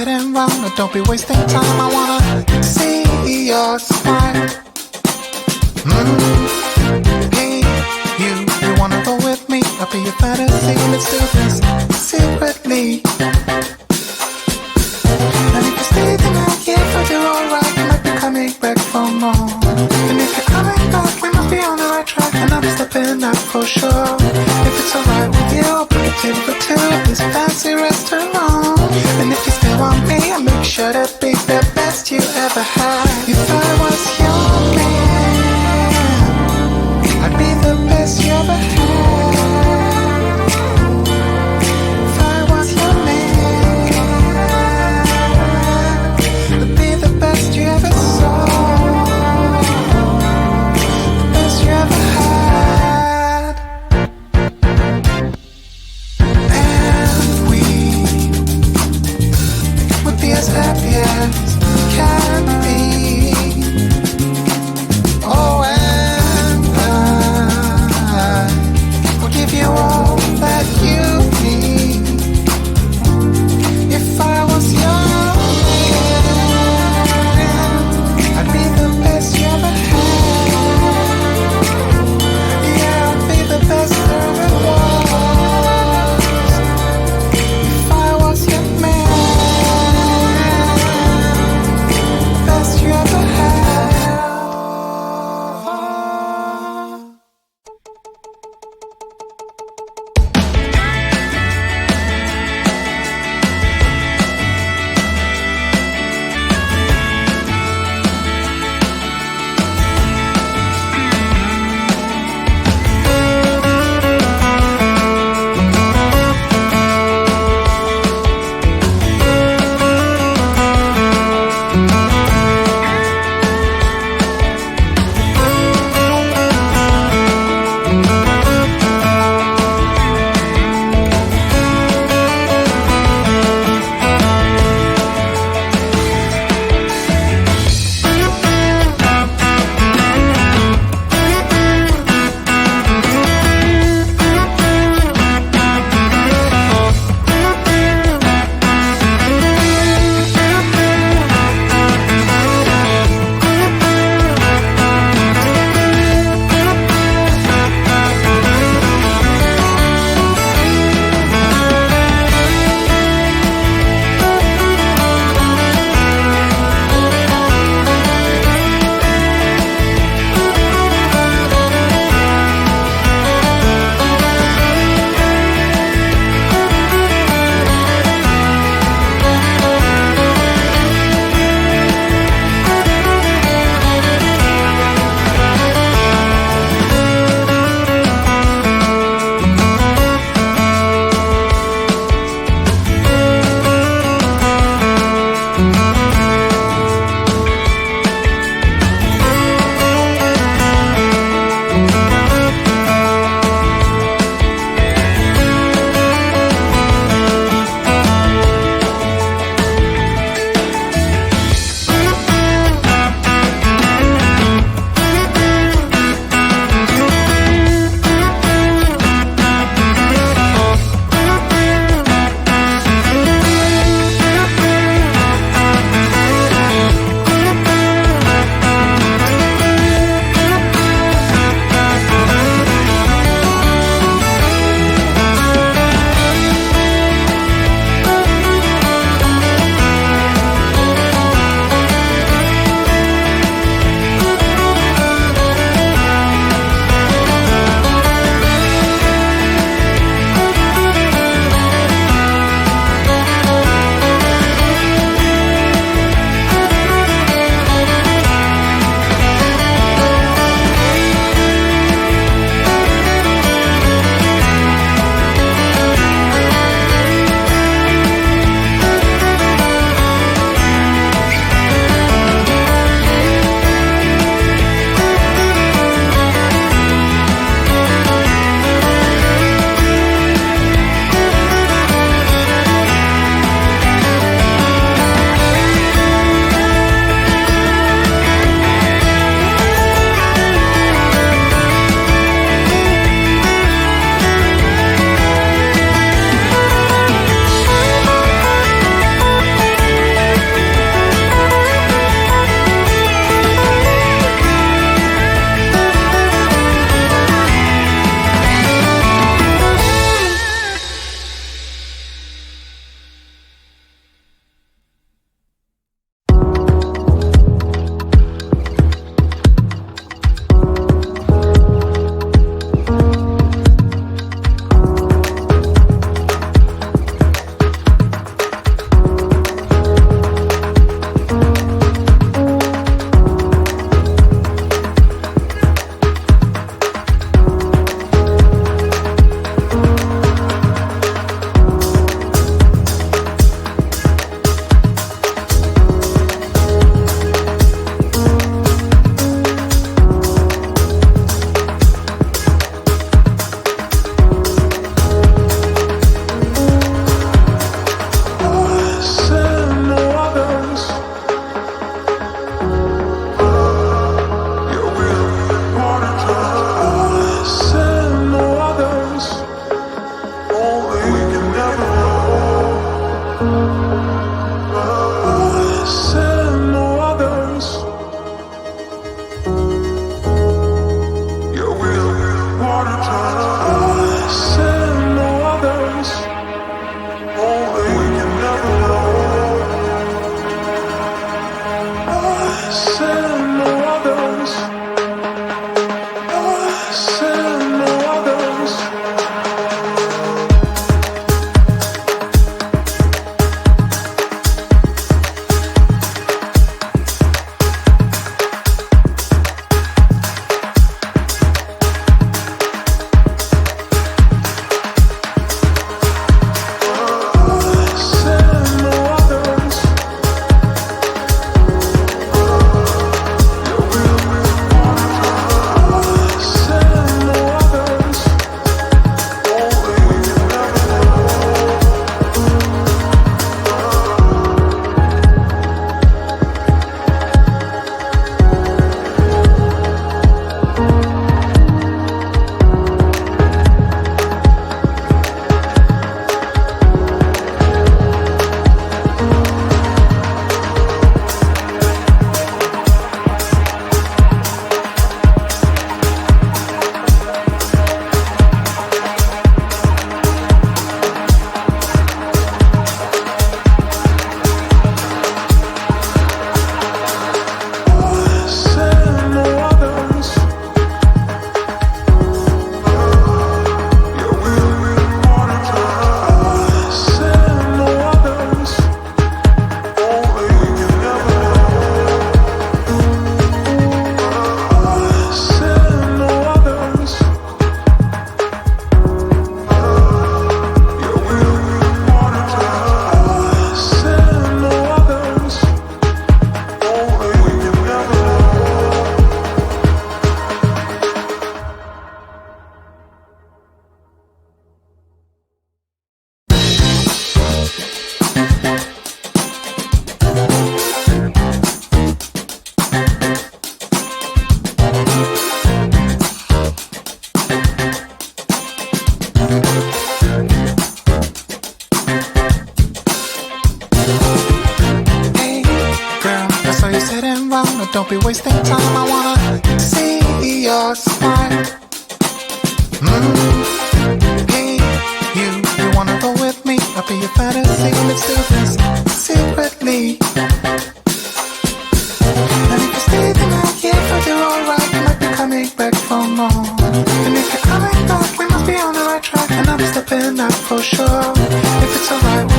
right and wrong. No, don't be wasting time. I wanna see your smile. Hey, you wanna go with me? I'll be your fantasy. Let's do this secretly. And if you stay tonight, yeah, but you're alright. You might be coming back for more. And if you're coming back, we must be on the right track. And I'll be stepping up for sure. If it's alright with you, I'll bring a table for two at this fancy restaurant. And if you still want me, I'll make sure to be the best you ever had. If I was your man, I'd be the best you ever had. If I was your man, I'd be the best you ever saw. The best you ever had. And we would be as happy as can be. don't be wasting time. I wanna see your smile. Hey, you wanna go with me? I'll be your fantasy. Let's do this secretly. And if you stay the night, yeah, but you're alright. You might be coming back for more. And if you're coming back, we must be on the right track. And I'm stepping out for sure. If it's alright.